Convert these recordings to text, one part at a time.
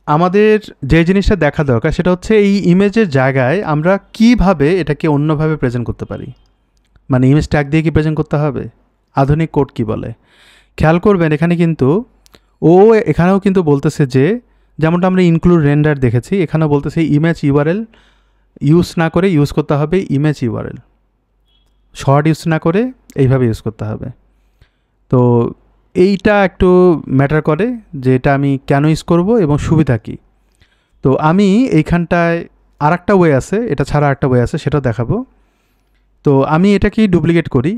আমাদের যে জিনিসটা দেখা দরকার সেটা হচ্ছে এই ইমেজের জায়গায় আমরা কিভাবে এটাকে অন্যভাবে প্রেজেন্ট করতে পারি। মানে ইমেজ ট্যাগ দিয়ে কি প্রেজেন্ট করতে হবে? আধুনিক কোড কি বলে? খেয়াল করবেন এখানে কিন্তু ও এখানেও কিন্তু বলতেছে যে যেমনটা আমরা ইনক্লুড রেন্ডার দেখেছি, এখানেও বলতেছে ইমেজ ইউআরএল ইউজ না করে ইউজ করতে হবে ইমেজ ইউআরএল, শর্ট ইউজ না করে এইভাবে ইউজ করতে হবে। তো এইটা একটু ম্যাটার করে যে এটা আমি কেন ইউজ করব এবং সুবিধা কী। তো আমি এইখানটায় আর একটা ওয়ে আছে, এটা ছাড়া একটা ওয়ে আছে, সেটা দেখাবো। তো আমি এটাকেই ডুপ্লিকেট করি।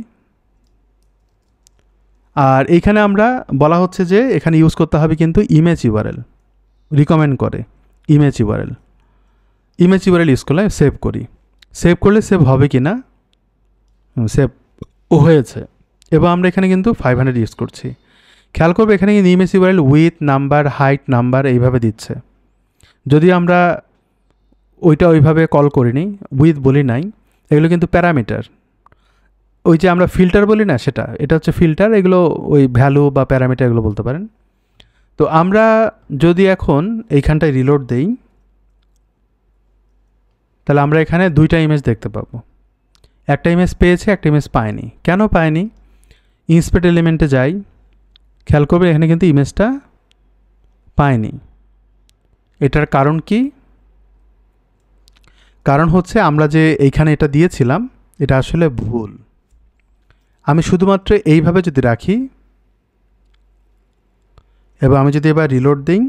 আর এইখানে আমরা বলা হচ্ছে যে এখানে ইউজ করতে হবে কিন্তু ইমেজ ইউআরএল, রিকমেন্ড করে image URL. Image URL use করলে সেভ করি। সেভ করলে সেভ হবে কি না? সেভ হয়েছে। এবং আমরা এখানে কিন্তু 500 ইউজ করছি। খেয়াল করবে এখানে কিন্তু image URL with number height number এইভাবে দিচ্ছে। যদি আমরা ওইটা ওইভাবে কল করিনি, উইথ বলি নাই, এগুলো কিন্তু প্যারামিটার। ওই যে আমরা ফিল্টার বলি না, সেটা এটা হচ্ছে ফিল্টার, এগুলো ওই ভ্যালু বা প্যারামিটার এগুলো বলতে পারেন। তো আমরা যদি এখন এইখানটায় রিলোড দেই, তাহলে আমরা এখানে দুইটা ইমেজ দেখতে পাবো। একটা ইমেজ পেয়েছে, একটা ইমেজ পায়নি। কেন পায়নি? ইন্সপেক্ট এলিমেন্টে যাই, খেয়াল করবে এখানে কিন্তু ইমেজটা পায়নি। এটার কারণ কি? কারণ হচ্ছে আমরা যে এইখানে এটা দিয়েছিলাম এটা আসলে ভুল। আমি শুধুমাত্র এইভাবে যদি রাখি এবং আমি যদি এবার রিলোড দিই,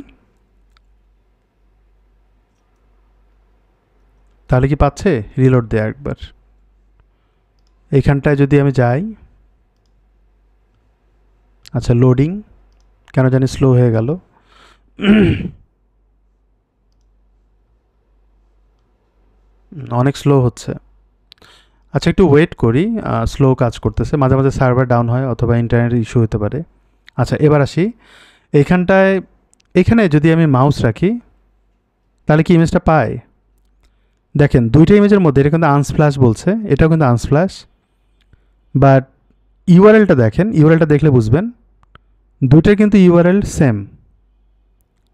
তাহলে কি পাচ্ছে? রিলোড দেয় একবার। এইখানটায় যদি আমি যাই, আচ্ছা লোডিং কেন জানি স্লো হয়ে গেল। অনেক স্লো হচ্ছে। আচ্ছা একটু ওয়েট করি, স্লো কাজ করতেছে, মাঝে মাঝে সার্ভার ডাউন হয় অথবা ইন্টারনেট ইস্যু হতে পারে। আচ্ছা এবার আসি এইখানটায়। এখানে যদি আমি মাউস রাখি তাহলে কি ইমেজটা পায়? দেখেন দুইটা ইমেজের মধ্যে এটা কিন্তু আনস্প্ল্যাশ বলছে, এটাও কিন্তু আনস্প্ল্যাশ। বাট ইউআরএলটা দেখেন, ইউআরএলটা দেখলে বুঝবেন দুইটার কিন্তু ইউআরএল সেম,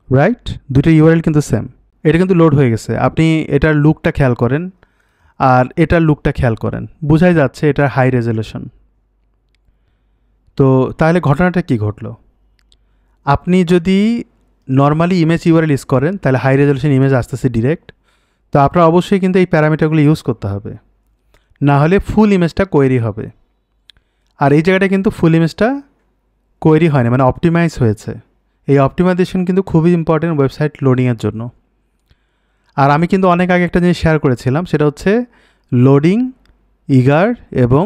রাইট? দুইটা ইউআরএল কিন্তু সেম। এটা কিন্তু লোড হয়ে গেছে। আপনি এটার লুকটা খেয়াল করেন আর এটার লুকটা খেয়াল করেন, বোঝাই যাচ্ছে এটা হাই রেজলিউশন। তো তাহলে ঘটনাটা কি ঘটলো? আপনি যদি নর্মালি ইমেজ ইউআরএল ইউজ করেন তাহলে হাই রেজলিউশন ইমেজ আসতেছে ডিরেক্ট। তো আপনার অবশ্যই কিন্তু এই প্যারামিটারগুলো ইউজ করতে হবে, না হলে ফুল ইমেজটা কোয়েরি হবে। আর এই জায়গাটা কিন্তু ফুল ইমেজটা কোয়েরি হয়নি, মানে অপটিমাইজ হয়েছে। এই অপটিমাইজেশন কিন্তু খুবই ইম্পর্টেন্ট ওয়েবসাইট লোডিংয়ের জন্য। আর আমি কিন্তু অনেক আগে একটা জিনিস শেয়ার করেছিলাম, সেটা হচ্ছে লোডিং ইগার এবং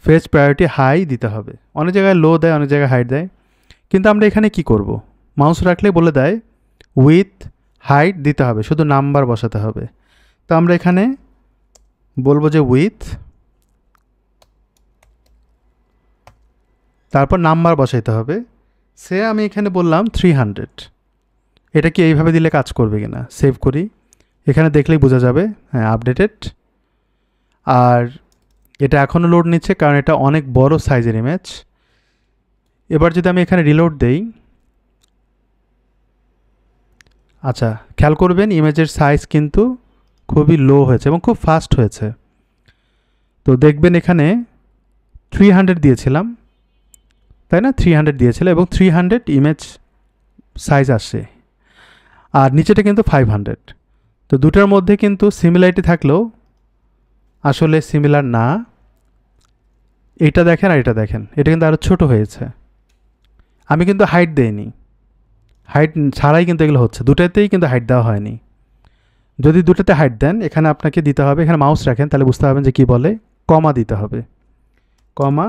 ফেচ প্রায়োরিটি হাই দিতে হবে। অনেক জায়গায় লো দেয়, অনেক জায়গায় হাই দেয়। কিন্তু আমরা এখানে কি করব? মাউস রাখলে বলে দেয় উইথ হাইট দিতে হবে, শুধু নাম্বার বসাতে হবে। তো আমরা এখানে বলবো যে উইথ, তারপর নাম্বার বসাইতে হবে। সে আমি এখানে বললাম 300। এটা কি এইভাবে দিলে কাজ করবে কিনা? সেভ করি, এখানে দেখলেই বোঝা যাবে হ্যাঁ আপডেটেড। আর এটা এখনও লোড নিচ্ছে কারণ এটা অনেক বড় সাইজের ইমেজ। এবার যদি আমি এখানে রিলোড দেই, আচ্ছা খেয়াল করবেন ইমেজের সাইজ কিন্তু খুবই লো হয়েছে এবং খুব ফাস্ট হয়েছে। তো দেখবেন এখানে 300 দিয়েছিলাম, তাই না? 300 দিয়েছিল এবং 300 ইমেজ সাইজ আসছে। আর নিচেটা কিন্তু 500। তো দুটার মধ্যে কিন্তু সিমিলারিটি থাকলেও আসলে সিমিলার না। এটা দেখেন আর এটা দেখেন, এটা কিন্তু আরও ছোটো হয়েছে। আমি কিন্তু হাইট দেইনি, হাইট ছাড়াই কিন্তু এগুলো হচ্ছে, দুটাতেই কিন্তু হাইট দেওয়া হয়নি। যদি দুটাতে হাইট দেন এখানে আপনাকে দিতে হবে, এখানে মাউস রাখেন তাহলে বুঝতে পারবেন যে কী বলে, কমা দিতে হবে, কমা,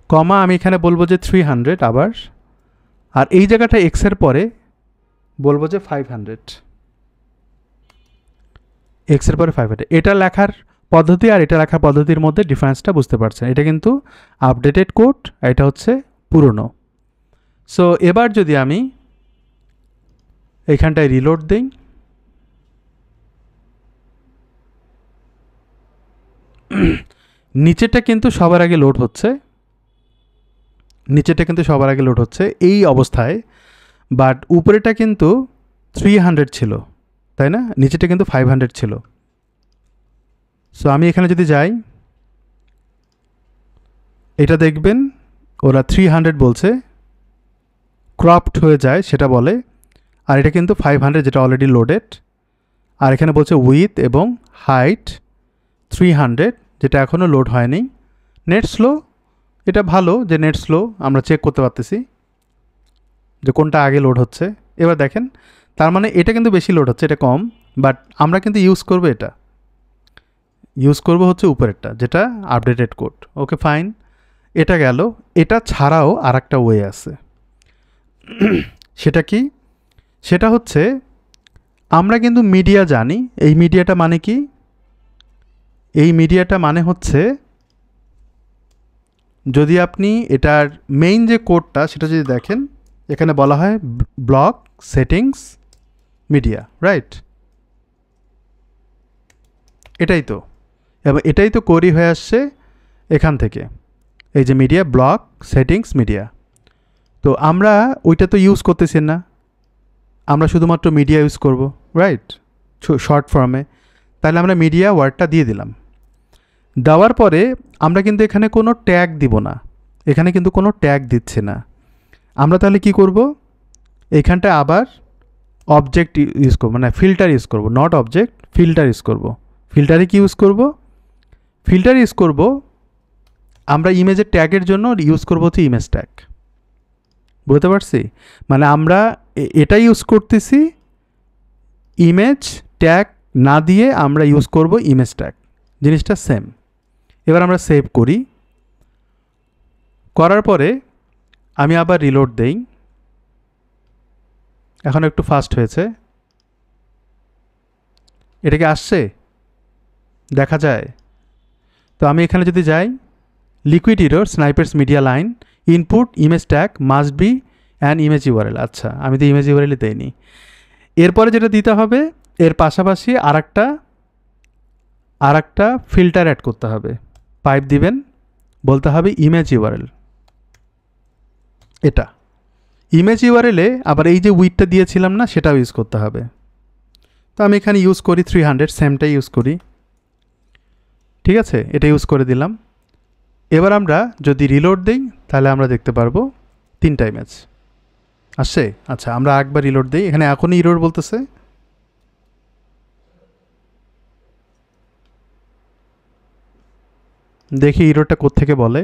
কমা আমি এখানে বলবো যে 300 আবার। আর এই জায়গাটা এক্সের পরে বলবো যে 500, এক্সের পরে 500। এটা লেখার পদ্ধতি আর এটা লেখার পদ্ধতির মধ্যে ডিফারেন্সটা বুঝতে পারছেন। এটা কিন্তু আপডেটেড কোড, এটা হচ্ছে পুরনো। সো এবার যদি আমি এইখানটায় রিলোড দিই, নিচেরটা কিন্তু সবার আগে লোড হচ্ছে নিচেটা কিন্তু সবার আগে লোড হচ্ছে এই অবস্থায়, বাট উপরেটা কিন্তু 300 ছিল, তাই না? নিচেটা কিন্তু 500 ছিল। সো আমি এখানে যদি যাই, এটা দেখবেন ওরা 300 বলছে, ক্রপড হয়ে যায় সেটা বলে, আর এটা কিন্তু 500 যেটা অলরেডি লোডেড। আর এখানে বলছে উইথ এবং হাইট 300 যেটা এখনও লোড হয়নি। নেট স্লো, এটা ভালো যে নেট স্লো, আমরা চেক করতে পারতেছি যে কোনটা আগে লোড হচ্ছে। এবার দেখেন, তার মানে এটা কিন্তু বেশি লোড হচ্ছে, এটা কম, বাট আমরা কিন্তু ইউজ করব, এটা ইউজ করব হচ্ছে উপরেরটা যেটা আপডেটেড কোড। ওকে ফাইন, এটা গেল। এটা ছাড়াও আর একটা ওয়ে আছে। সেটা কি? সেটা হচ্ছে আমরা কিন্তু মিডিয়া জানি। এই মিডিয়াটা মানে কি? এই মিডিয়াটা মানে হচ্ছে যদি আপনি এটার মেইন যে কোডটা সেটা যদি দেখেন, এখানে বলা হয় ব্লক সেটিংস মিডিয়া, রাইট? এটাই তো, এবং এটাই তো কোরি হয়ে আসছে এখান থেকে, এই যে মিডিয়া ব্লক সেটিংস মিডিয়া। তো আমরা ওইটা তো ইউজ করতেছি না, আমরা শুধুমাত্র মিডিয়া ইউজ করব, রাইট? শর্ট ফর্মে। তাহলে আমরা মিডিয়া ওয়ার্ডটা দিয়ে দিলাম। দেওয়ার পরে আমরা কিন্তু এখানে কোনো ট্যাগ দিব না, এখানে কিন্তু কোনো ট্যাগ দিচ্ছে না। আমরা তাহলে কি করব? এখানটা আবার অবজেক্ট ইউজ করব, মানে ফিল্টার ইউজ করব, নট অবজেক্ট, ফিল্টার ইউজ করব। ফিল্টারে কি ইউজ করব? ফিল্টার ইউজ করব আমরা ইমেজের ট্যাগের জন্য ইউজ করব হচ্ছে ইমেজ ট্যাগ। বুঝতে পারছি? মানে আমরা এটা ইউজ করতেছি, ইমেজ ট্যাগ না দিয়ে আমরা ইউজ করব ইমেজ ট্যাগ, জিনিসটা সেম। এবার আমরা সেভ করি, করার পরে আমি আবার রিলোড দেই। এখন একটু ফাস্ট হয়েছে, এটাকে আসছে দেখা যায়। তো আমি এখানে যদি যাই, liquid error snipers media line input image tag must be an image URL. আচ্ছা, আমি তো ইমেজ ইউআরএল দেইনি। এরপরে যেটা দিতে হবে, এর পাশাপাশি আর একটা ফিল্টার অ্যাড করতে হবে। পাইপ দিবেন, বলতে হবে ইমেজ ইউআরএল। এটা ইমেজ ইউআরএলে আবার এই যে উইথটা দিয়েছিলাম না, সেটাও ইউজ করতে হবে। তো আমি এখানে ইউজ করি 300, সেমটাই ইউজ করি, ঠিক আছে? এটা ইউজ করে দিলাম। এবার আমরা যদি রিলোড দিই, তাহলে আমরা দেখতে পারবো 3টা ইমেজ আসছে। আচ্ছা, আমরা একবার রিলোড দিই, এখানে এখনই ইরোর বলতেছে। দেখি ইরোরটা কোত্থেকে বলে।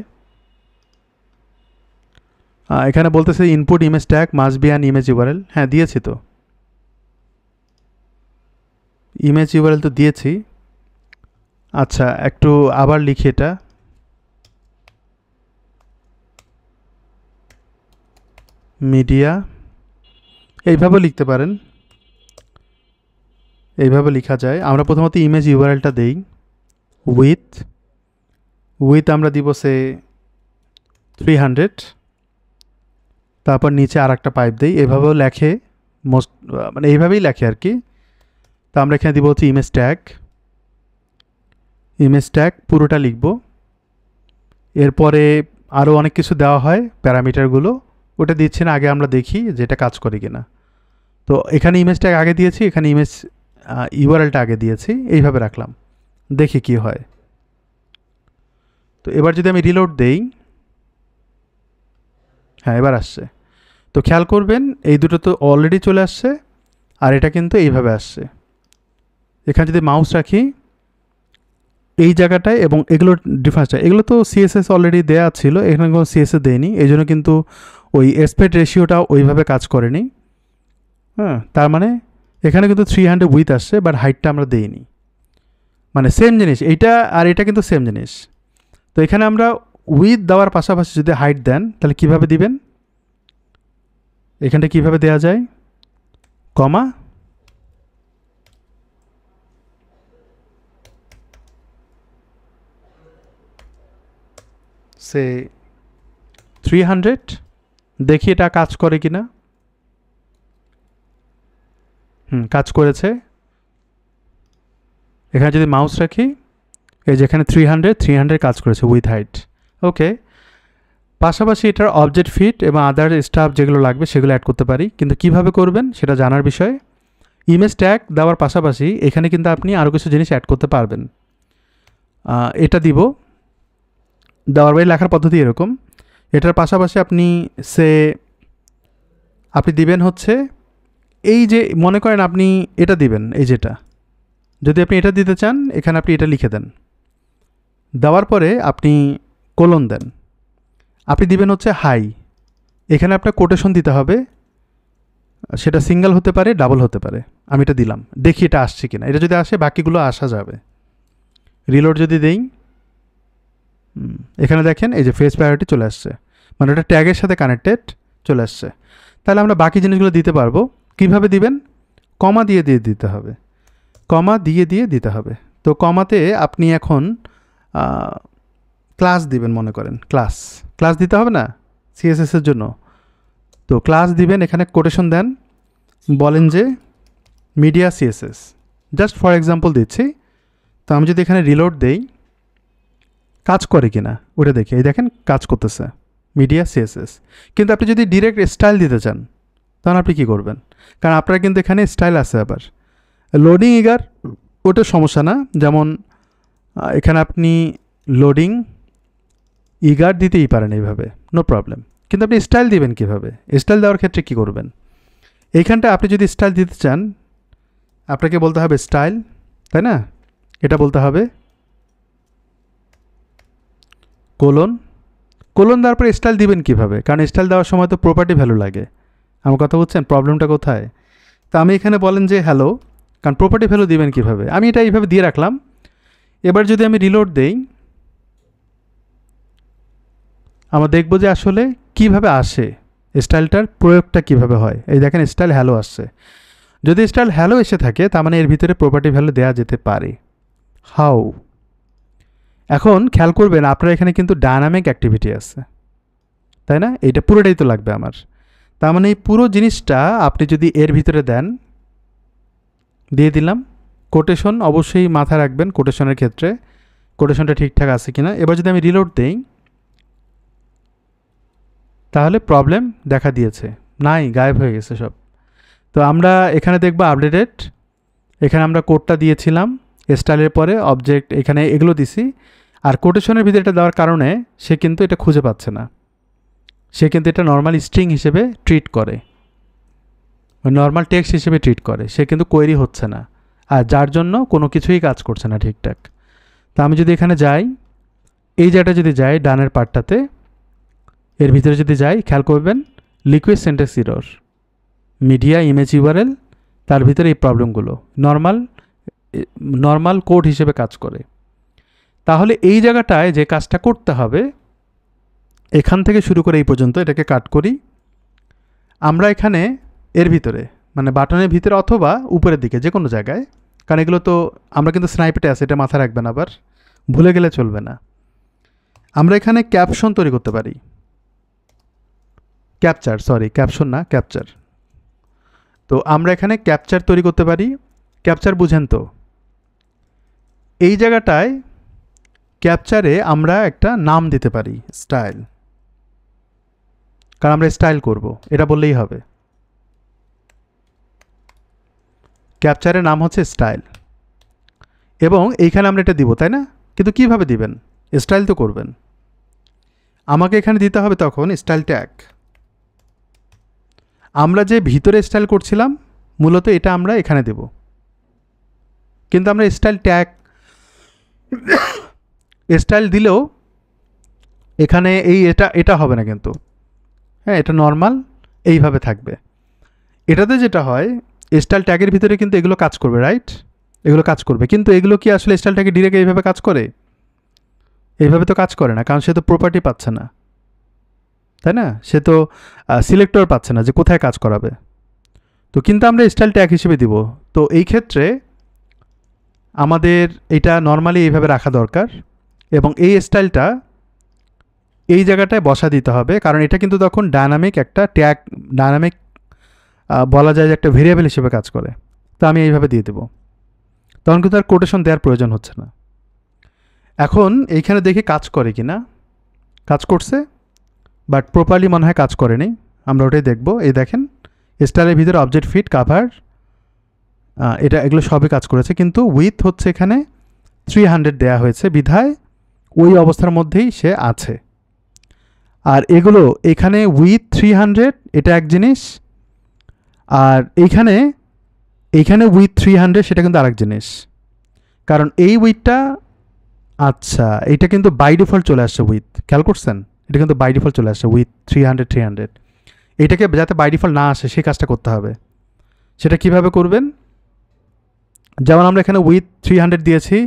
এখানে বলতেছে input image tag must be an image URL. হ্যাঁ, দিয়েছি তো, ইমেজ ইউআরএল তো দিয়েছি। আচ্ছা, একটু আবার লিখি, এটা মিডিয়া, এইভাবে লিখতে পারেন, এইভাবে লেখা যায়। আমরা প্রথমত ইমেজ ইউআরএলটা দেই, উইথ আমরা দিব সে 300, তারপর নিচে আর একটা পাইপ দেই। এভাবেও লেখে, মানে এইভাবেই লেখে আর কি। তো আমরা এখানে দিব হচ্ছে ইমেজ ট্যাগ পুরোটা লিখব। এরপরে আরও অনেক কিছু দেওয়া হয়, প্যারামিটারগুলো ওটা দিচ্ছি না, আগে আমরা দেখি যেটা কাজ করে কিনা। তো এখানে ইমেজ ট্যাগ আগে দিয়েছি, এখানে ইমেজ ইউআরএলটা আগে দিয়েছি, এইভাবে রাখলাম, দেখি কি হয়। তো এবার যদি আমি রিলোড দেই, হ্যাঁ এবার আসছে। তো খেয়াল করবেন এই দুটো তো অলরেডি চলে আসছে, আর এটা কিন্তু এইভাবে আসছে। এখানে যদি মাউস রাখি এই জায়গাটায়, এবং এগুলোর ডিফারেন্সটা, এগুলো তো সিএসএস অলরেডি দেওয়া ছিল, এখানে কোনো সিএসএস দেয়নি, এই জন্য কিন্তু ওই এসপেক্ট রেশিওটা ওইভাবে কাজ করেনি। হ্যাঁ, তার মানে এখানে কিন্তু 300 উইথ আসছে, বাট হাইটটা আমরা দেইনি। মানে সেম জিনিস এইটা আর এটা কিন্তু সেম জিনিস। তো এখানে আমরা উইথ দেওয়ার পাশাপাশি যদি হাইট দেন, তাহলে কিভাবে দিবেন? এখানটা কিভাবে দেওয়া যায়? কমা, সে 300, দেখি এটা কাজ করে কিনা। কাজ করেছে। এখানে যদি মাউস রাখি, এই যেখানে 300 কাজ করেছে উইথ হাইট। ওকে, পাশাপাশি এটার অবজেক্ট ফিট এবং আদার স্টাফ যেগুলো লাগবে সেগুলো অ্যাড করতে পারি, কিন্তু কিভাবে করবেন সেটা জানার বিষয়। ইমেজ ট্যাগ দেওয়ার পাশাপাশি এখানে কিন্তু আপনি আরও কিছু জিনিস অ্যাড করতে পারবেন। এটা দিব, দেওয়ার বাইরে লেখার পদ্ধতি এরকম। এটার পাশাপাশি আপনি দিবেন হচ্ছে এই যে মনে করেন আপনি এটা দিবেন, এই যেটা যদি আপনি এটা দিতে চান এখানে আপনি এটা লিখে দেন, দেওয়ার পরে আপনি কোলন দেন, আপনি দিবেন হচ্ছে হাই, এখানে আপনার কোটেশন দিতে হবে, সেটা সিঙ্গেল হতে পারে ডাবল হতে পারে। আমি এটা দিলাম, দেখি এটা আসছে কিনা, এটা যদি আসে বাকিগুলো আসা যাবে। রিলোড যদি দেই, এখানে দেখেন এই যে ফেস প্রায়োরিটি চলে আসছে, মানে এটা ট্যাগের সাথে কানেক্টেড চলে আসছে। তাহলে আমরা বাকি জিনিসগুলো দিতে পারবো। কিভাবে দিবেন? কমা দিয়ে দিতে হবে, কমা দিয়ে দিতে হবে। তো কমাতে আপনি এখন ক্লাস দিবেন, মনে করেন ক্লাস দিতে হবে না সিএসএসের জন্য। তো ক্লাস দিবেন, এখানে কোটেশন দেন, বলেন যে media CSS, just for example দিচ্ছি। তো আমি যদি এখানে রিলোড দেই কাজ করে কিনা ওটা দেখি, এই দেখেন কাজ করতেছে মিডিয়া সিএসএস। কিন্তু আপনি যদি ডিরেক্ট স্টাইল দিতে চান তখন আপনি কী করবেন? কারণ আপনার কিন্তু এখানে স্টাইল আছে, আবার লোডিং ইগার ওটা সমস্যা না, যেমন এখানে আপনি লোডিং ইগার দিতেই পারেন এইভাবে, নো প্রবলেম। কিন্তু আপনি স্টাইল দিবেন কীভাবে? স্টাইল দেওয়ার ক্ষেত্রে কী করবেন? এইখানটা আপনি যদি স্টাইল দিতে চান আপনাকে বলতে হবে স্টাইল, তাই না? এটা বলতে হবে কোলন দেওয়ার পরে স্টাইল দিবেন কীভাবে? কারণ স্টাইল দেওয়ার সময় তো প্রপার্টি ভ্যালু লাগে। আমার কথা বুঝছেন প্রবলেমটা কোথায়? তা আমি এখানে বলেন যে হ্যালো, কারণ প্রপার্টি ভ্যালু দিবেন কীভাবে? আমি এটা এইভাবে দিয়ে রাখলাম। এবার যদি আমি রিলোড দেই আমরা দেখব যে আসলে কিভাবে আসে, স্টাইলটার প্রয়োগটা কিভাবে হয়। এই দেখেন স্টাইল হ্যালো আসছে। যদি স্টাইল হ্যালো এসে থাকে তার মানে এর ভিতরে প্রপার্টি ভ্যালু দেওয়া যেতে পারে। হাউ? এখন খেয়াল করবেন আপনার এখানে কিন্তু ডায়নামিক অ্যাক্টিভিটি আছে, তাই না? এইটা পুরোটাই তো লাগবে আমার। তার মানে এই পুরো জিনিসটা আপনি যদি এর ভিতরে দেন, দিয়ে দিলাম। কোটেশন অবশ্যই মাথায় রাখবেন, কোটেশনের ক্ষেত্রে কোটেশনটা ঠিকঠাক আছে কিনা। এবার যদি আমি রিলোড দেই তাহলে প্রবলেম দেখা দিয়েছে, নাই, গায়েব হয়ে গেছে সব। তো আমরা এখানে দেখব আপডেটেড, এখানে আমরা কোডটা দিয়েছিলাম, স্টাইলের পরে অবজেক্ট এখানে এগুলো দিছি। আর কোটেশনের ভিতরে এটা দেওয়ার কারণে সে কিন্তু এটা খুঁজে পাচ্ছে না, সে কিন্তু এটা নর্মাল স্ট্রিং হিসেবে ট্রিট করে, নর্মাল টেক্সট হিসেবে ট্রিট করে, সে কিন্তু কোয়েরি হচ্ছে না, আর যার জন্য কোনো কিছুই কাজ করছে না ঠিকঠাক। তা আমি যদি এখানে যাই, এই জায়গাটা যদি যাই ডানের পার্টটাতে, এর ভিতরে যদি যাই খেয়াল করবেন liquid syntax error, media image URL, তার ভিতরে এই প্রবলেমগুলো নর্মাল কোড হিসেবে কাজ করে। তাহলে এই জায়গাটায় যে কাজটা করতে হবে, এখান থেকে শুরু করে এই পর্যন্ত এটাকে কাট করি আমরা এখানে এর ভিতরে, মানে বাটনের ভিতরে অথবা উপরের দিকে যে কোনো জায়গায়, কারণ এগুলো তো আমরা কিন্তু স্নাইপেটে আছে, এটা মাথায় রাখবেন, আবার ভুলে গেলে চলবে না। আমরা এখানে ক্যাপশন তৈরি করতে পারি, ক্যাপশন না, ক্যাপচার। তো আমরা এখানে ক্যাপচার তৈরি করতে পারি। ক্যাপচার বুঝেন তো? এই জায়গাটায় ক্যাপচারে আমরা একটা নাম দিতে পারি স্টাইল, কারণ আমরা স্টাইল করব, এটা বললেই হবে। ক্যাপচারের নাম হচ্ছে স্টাইল, এবং এইখানে আমরা এটা দিব, তাই না? কিন্তু কিভাবে দিবেন? স্টাইল তো করবেন, আমাকে এখানে দিতে হবে তখন স্টাইল ট্যাগ। আমরা যে ভিতরে স্টাইল করছিলাম মূলত এটা আমরা এখানে দেব, কিন্তু আমরা স্টাইল ট্যাগ স্টাইল দিলেও এখানে এটা হবে না কিন্তু, হ্যাঁ, এটা নর্মাল এইভাবে থাকবে। এটাতে যেটা হয় স্টাইল ট্যাগের ভিতরে কিন্তু এগুলো কাজ করবে, রাইট? এগুলো কাজ করবে, কিন্তু এগুলো কি আসলে স্টাইল ট্যাগে ডিরেক্ট এইভাবে কাজ করে? এইভাবে তো কাজ করে না, কারণ সে তো প্রপার্টি পাচ্ছে না, তাই না? সে তো সিলেক্টর পাচ্ছে না যে কোথায় কাজ করাবে। তো কিন্তু আমরা স্টাইল ট্যাগ হিসেবে দিব। তো এই ক্ষেত্রে আমাদের এটা নর্মালি এইভাবে রাখা দরকার, এবং এই স্টাইলটা এই জায়গাটায় বসা দিতে হবে, কারণ এটা কিন্তু তখন ডায়নামিক একটা ট্যাগ, ডায়নামিক বলা যায় যে একটা ভেরিয়েবল হিসেবে কাজ করে। তো আমি এইভাবে দিয়ে দেব, তখন কিন্তু আর কোটেশন দেওয়ার প্রয়োজন হচ্ছে না। এখন এইখানে দেখি কাজ করে কি না। কাজ করছে, বাট প্রপারলি মনে হয় কাজ করেনি, আমরা ওটাই দেখব। এই দেখেন স্টাইলের ভিতরে অবজেক্ট ফিট কাভার এটা এগুলো সবই কাজ করেছে, কিন্তু উইথ হচ্ছে এখানে 300 দেয়া হয়েছে বিধায় ওই অবস্থার মধ্যেই সে আছে। আর এগুলো এখানে উইথ 300 এটা এক জিনিস, আর এইখানে উইথ 300 সেটা কিন্তু আরেক জিনিস। কারণ এই উইথটা আচ্ছা এটা কিন্তু বাই ডিফল্ট চলে আসছে উইথ, খেয়াল করছেন? এটা কিন্তু বাই ডিফল্ট চলে আসছে উইথ 300। এটাকে যাতে বাই ডিফল্ট না আসে সেই কাজটা করতে হবে। সেটা কিভাবে করবেন? যেমন আমরা এখানে উইথ 300 দিয়েছি,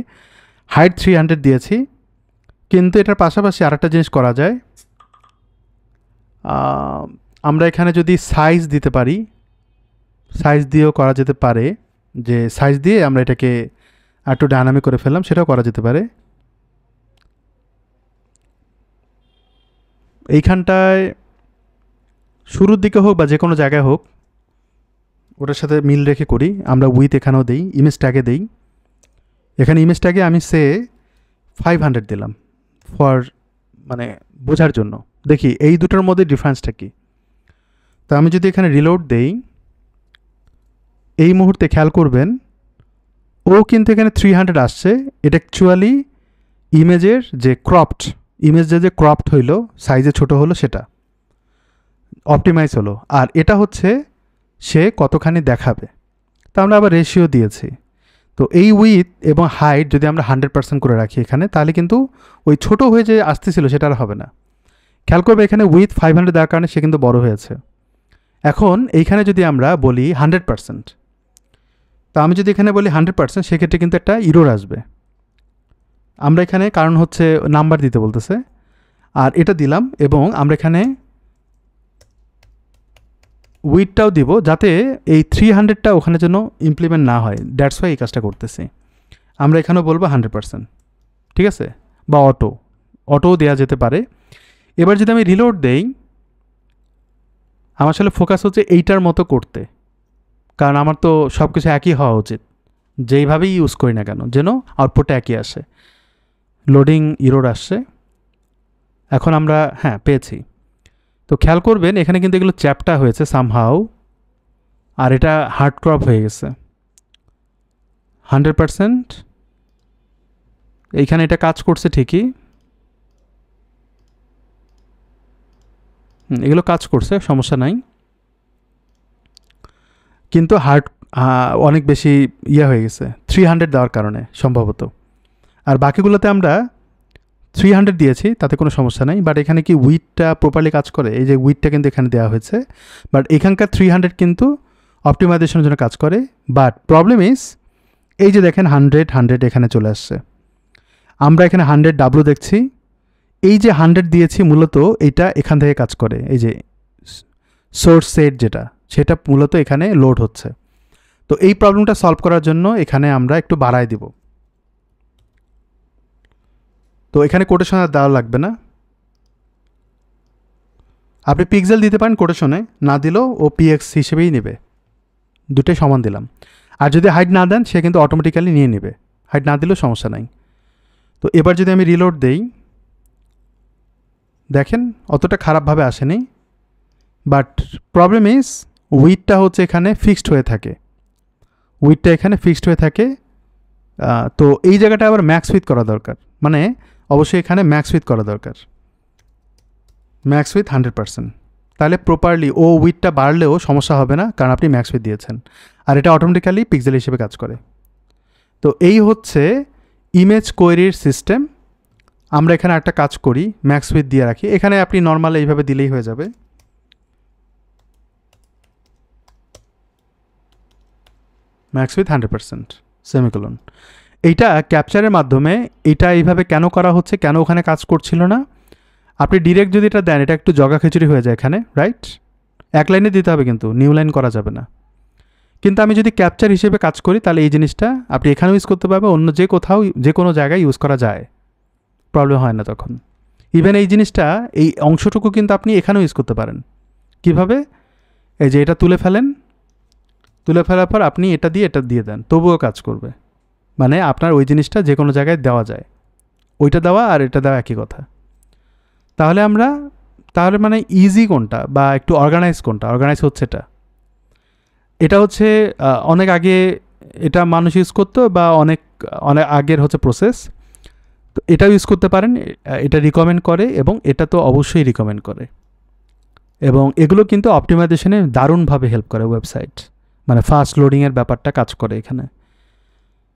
হাইট 300 দিয়েছি, কিন্তু এটার পাশাপাশি আরেকটা জিনিস করা যায়। আমরা এখানে যদি সাইজ দিতে পারি, সাইজ দিয়েও করা যেতে পারে, যে সাইজ দিয়ে আমরা এটাকে একটু ডায়নামিক করে ফেললাম, সেটাও করা যেতে পারে। এইখানটায় শুরুর দিকে হোক বা যে কোনো জায়গায় হোক ওটার সাথে মিল রেখে করি। আমরা উইথ এখানেও দিই, ইমেজ ট্যাগে দিই। এখানে ইমেজ ট্যাগে আমি 500 দিলাম ফর মানে বোঝার জন্য। দেখি এই দুটোর মধ্যে ডিফারেন্সটা কী। তো আমি যদি এখানে রিলোড দেই, এই মুহূর্তে খেয়াল করবেন ও কিন্তু এখানে 300 আসছে। এটা অ্যাকচুয়ালি ইমেজের যে ক্রপড, ইমেজ যে ক্রপড হইলো, সাইজে ছোট হলো, সেটা অপটিমাইজ হলো। আর এটা হচ্ছে সে কতখানি দেখাবে। তা আমরা আবার রেশিও দিয়েছি। তো এই উইথ এবং হাইট যদি আমরা 100% করে রাখি এখানে, তাহলে কিন্তু ওই ছোট হয়ে যে আসতেছিল সেটা আর হবে না। খেয়াল করবে এখানে উইথ 500 দেওয়ার কারণে সে কিন্তু বড় হয়েছে। এখন এইখানে যদি আমরা বলি 100%, তো আমি যদি এখানে বলি 100%, সেক্ষেত্রে কিন্তু একটা ইরোর আসবে। আমরা এখানে কারণ হচ্ছে নাম্বার দিতে বলতেছে, আর এটা দিলাম, এবং আমরা এখানে উইথটাও দিব যাতে এই 300টা ওখানে যেন ইমপ্লিমেন্ট না হয়। দ্যাটস ওয়াই এই কাজটা করতেছি। আমরা এখানেও বলবো 100%, ঠিক আছে? বা অটোও দেওয়া যেতে পারে। এবার যদি আমি রিলোড দেই, আমার আসলে ফোকাস হচ্ছে এইটার মতো করতে, কারণ আমার তো সব কিছু একই হওয়া উচিত, যেইভাবেই ইউজ করি না কেন যেন আউটপুটটা একই আসে। লোডিং ইরোর আসছে, এখন আমরা পেয়েছি। তো খেয়াল করবেন এখানে কিন্তু এগুলো চ্যাপটা হয়েছে সামহাউ, আর এটা হার্ড ক্রপ হয়ে গেছে 100%। এইখানে এটা কাজ করছে ঠিকই, এগুলো কাজ করছে, সমস্যা নাই, কিন্তু অনেক বেশি হয়ে গেছে 300 দেওয়ার কারণে সম্ভবত। আর বাকিগুলোতে আমরা 300 দিয়েছি, তাতে কোনো সমস্যা নাই। বাট এখানে কি উইথটা প্রপারলি কাজ করে? এই যে উইথটা কিন্তু এখানে দেওয়া হয়েছে, বাট এখানকার 300 কিন্তু অপটিমাইজেশনের জন্য কাজ করে। বাট প্রবলেম ইজ এই যে দেখেন 100 এখানে চলে আসছে। আমরা এখানে 100 দেখছি। এই যে 100 দিয়েছি মূলত এটা এখান থেকে কাজ করে, এই যে সোর্স সেট সেটা মূলত এখানে লোড হচ্ছে। তো এই প্রবলেমটা সলভ করার জন্য এখানে আমরা একটু বাড়ায় দিব। তো এখানে কোটেশন আর দেওয়া লাগবে না, আপনি পিক্সেল দিতে পারেন কোটেশনে, না দিলেও ও পিএক্স হিসেবেই নেবে, দুটোই সমান দিলাম। আর যদি হাইট না দেন সে কিন্তু অটোমেটিক্যালি নিয়ে নেবে, হাইট না দিলেও সমস্যা নাই। তো এবার যদি আমি রিলোড দেই, দেখেন অতটা খারাপভাবে আসেনি। বাট প্রবলেম ইজ উইথটা হচ্ছে এখানে ফিক্সড হয়ে থাকে, উইথটা এখানে ফিক্সড হয়ে থাকে। তো এই জায়গাটা আবার ম্যাক্স উইথ করা দরকার, মানে অবশ্যই এখানে ম্যাক্স উইথ করা দরকার, ম্যাক্স উইথ 100%। তাহলে প্রপারলি ও উইথটা বাড়লেও সমস্যা হবে না, কারণ আপনি ম্যাক্স উইথ দিয়েছেন, আর এটা অটোমেটিক্যালি পিক্সেল হিসেবে কাজ করে। তো এই হচ্ছে ইমেজ কোয়েরির সিস্টেম। আমরা এখানে একটা কাজ করি, ম্যাক্স উইথ দিয়ে রাখি। এখানে আপনি নর্মাল এইভাবে দিলেই হয়ে যাবে। Max with 100% semicolon. এইটা ক্যাপচারের মাধ্যমে এটা এইভাবে কেন করা হচ্ছে, কেন ওখানে কাজ করছিল না, আপনি ডিরেক্ট যদি এটা দেন এটা একটু জগা খিচুড়ি হয়ে যায় এখানে, রাইট? এক লাইনে দিতে হবে, কিন্তু নিউ লাইন করা যাবে না। কিন্তু আমি যদি ক্যাপচার হিসেবে কাজ করি তাহলে এই জিনিসটা আপনি এখানেও ইউজ করতে পারবেন, অন্য যে কোথাও যে কোনো জায়গায় ইউজ করা যায়, প্রবলেম হয় না তখন। ইভেন এই জিনিসটা এই অংশটুকু কিন্তু আপনি এখানেও ইউজ করতে পারেন। কিভাবে? এই যে এটা তুলে ফেলেন, তুলে ফেলার পর আপনি এটা দিয়ে দেন, তবুও কাজ করবে। মানে আপনার ওই জিনিসটা যে কোনো জায়গায় দেওয়া যায়, ওইটা দেওয়া আর এটা দেওয়া একই কথা। তাহলে আমরা তাহলে মানে ইজি কোনটা বা একটু অর্গানাইজ কোনটা? অর্গানাইজ হচ্ছে এটা হচ্ছে অনেক আগে এটা মানুষ ইউজ করতো বা অনেক অনেক আগের হচ্ছে প্রসেস। তো এটাও ইউজ করতে পারেন, এটা রিকমেন্ড করে এবং এটা তো অবশ্যই রিকমেন্ড করে। এবং এগুলো কিন্তু অপটিমাইজেশনে দারুণভাবে হেল্প করে ওয়েবসাইট, মানে ফাস্ট লোডিংয়ের ব্যাপারটা কাজ করে এখানে।